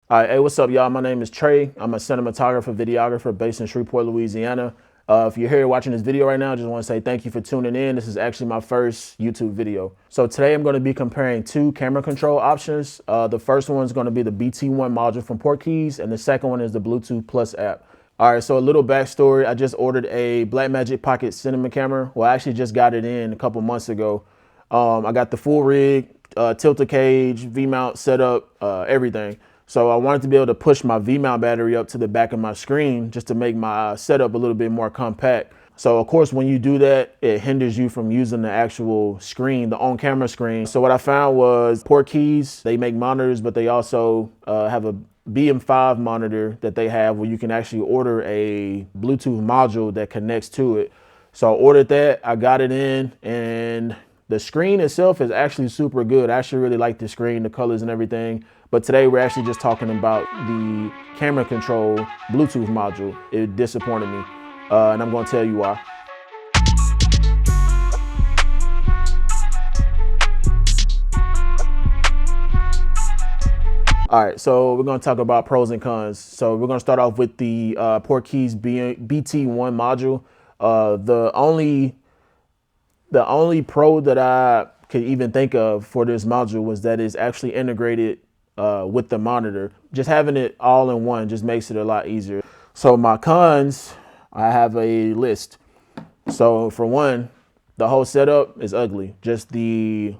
All right, hey, what's up, y'all? My name is Trey. I'm a cinematographer, videographer based in Shreveport, Louisiana. If you're here watching this video right now, I just want to say thank you for tuning in. This is actually my first YouTube video. So today I'm going to be comparing two camera control options. The first one is going to be the BT1 module from Portkeys, and the second one is the Bluetooth Plus app. All right, so a little backstory. I just ordered a Blackmagic Pocket Cinema camera. Well, I actually just got it in a couple months ago. I got the full rig, tilter cage, V-mount setup, everything. So I wanted to be able to push my V-mount battery up to the back of my screen just to make my setup a little bit more compact. So of course, when you do that, it hinders you from using the actual screen, the on-camera screen. So what I found was Portkeys, they make monitors, but they also have a BM5 monitor that they have where you can actually order a Bluetooth module that connects to it. So I ordered that, I got it in, and the screen itself is actually super good. I actually really like the screen, the colors and everything. But today we're actually just talking about the camera control Bluetooth module. It disappointed me, and I'm going to tell you why. All right, so we're going to talk about pros and cons. So we're going to start off with the Portkeys BT1 module. The only pro that I could even think of for this module was that it's actually integrated with the monitor. Just having it all in one just makes it a lot easier. So my cons, I have a list. So for one, the whole setup is ugly. Just like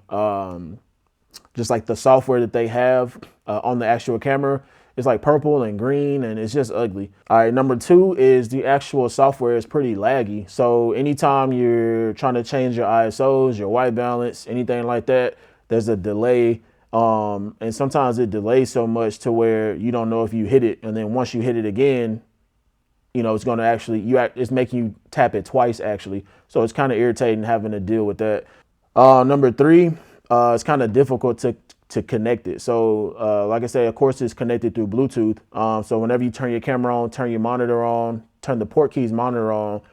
the software that they have on the actual camera, it's like purple and green and it's just ugly. All right, number two is the actual software is pretty laggy. So anytime you're trying to change your ISOs, your white balance, anything like that, there's a delay. And sometimes it delays so much to where you don't know if you hit it. And then once you hit it again, you know, it's going to actually, it's making you tap it twice actually. So it's kind of irritating having to deal with that. Number three, it's kind of difficult to connect it. So like I say, of course, it's connected through Bluetooth. So whenever you turn your camera on, turn your monitor on, turn the Portkeys monitor on,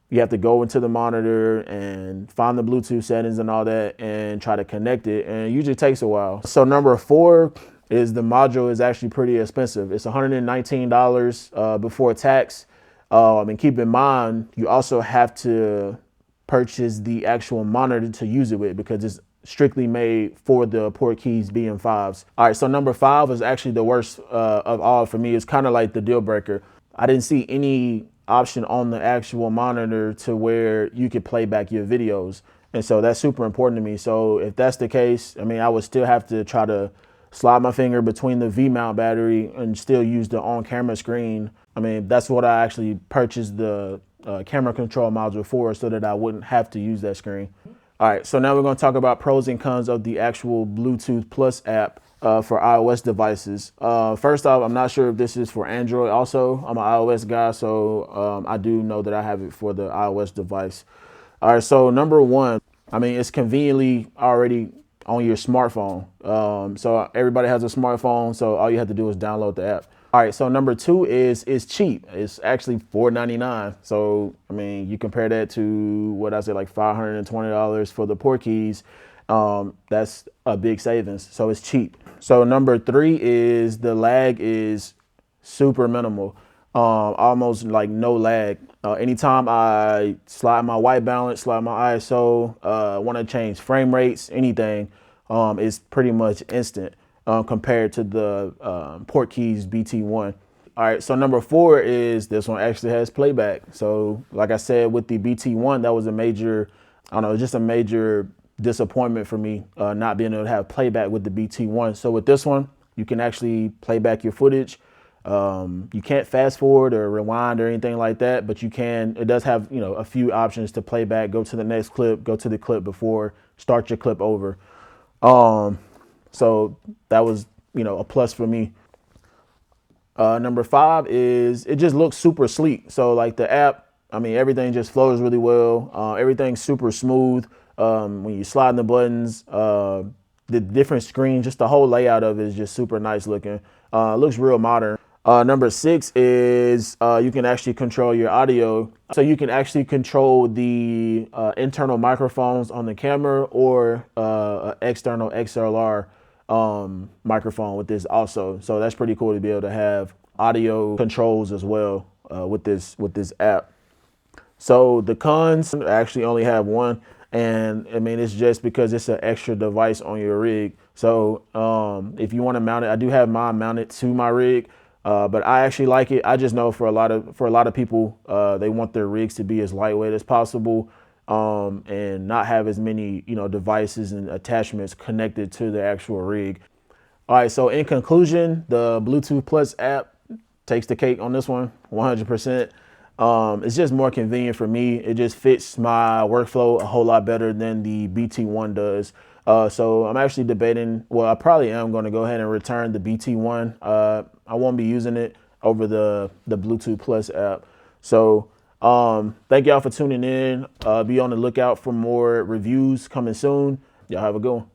you have to go into the monitor and find the Bluetooth settings and all that and try to connect it. And it usually takes a while. So number four is the module is actually pretty expensive. It's $119 before tax. And keep in mind, you also have to purchase the actual monitor to use it with because it's strictly made for the Portkeys BM5s. All right, so number five is actually the worst of all for me. It's kind of like the deal breaker. I didn't see any option on the actual monitor to where you could play back your videos. And so that's super important to me. So if that's the case, I mean, I would still have to try to slide my finger between the V-mount battery and still use the on-camera screen. I mean, that's what I actually purchased the camera control module for, so that I wouldn't have to use that screen. All right, so now we're going to talk about pros and cons of the actual Bluetooth Plus app for iOS devices. First off, I'm not sure if this is for Android also. I'm an iOS guy, so I do know that I have it for the iOS device. All right, so number one, I mean, it's conveniently already on your smartphone. So everybody has a smartphone, so all you have to do is download the app. All right, so number two is it's cheap. It's actually $4.99. So, I mean, you compare that to what I said, like $520 for the Portkeys. That's a big savings. So it's cheap. So number three is the lag is super minimal, almost like no lag. Anytime I slide my white balance, slide my ISO, want to change frame rates, anything, it's pretty much instant. Compared to the Portkeys BT1. All right, so number four is this one actually has playback. So like I said, with the BT1, that was a major, I don't know, just a major disappointment for me, not being able to have playback with the BT1. So with this one, you can actually play back your footage. You can't fast forward or rewind or anything like that, but you can, it does have, you know, a few options to play back, go to the next clip, go to the clip before, start your clip over. So that was, you know, a plus for me. Number five is it just looks super sleek. So like the app, I mean, everything just flows really well. Everything's super smooth. When you slide the buttons, the different screens, just the whole layout of it is just super nice looking. It looks real modern. Number six is you can actually control your audio. So you can actually control the internal microphones on the camera or external XLR microphone with this also. So that's pretty cool to be able to have audio controls as well with this app. So the cons, I actually only have one, and I mean it's just because it's an extra device on your rig. So if you want to mount it, I do have mine mounted to my rig, but I actually like it. I just know for a lot of people, they want their rigs to be as lightweight as possible, and not have as many devices and attachments connected to the actual rig. All right, so in conclusion, the Bluetooth Plus app takes the cake on this one, 100%. It's just more convenient for me. It just fits my workflow a whole lot better than the BT1 does. So I'm actually debating, well, I probably am going to go ahead and return the BT1. I won't be using it over the Bluetooth Plus app. So thank y'all for tuning in. Be on the lookout for more reviews coming soon. Y'all have a good one.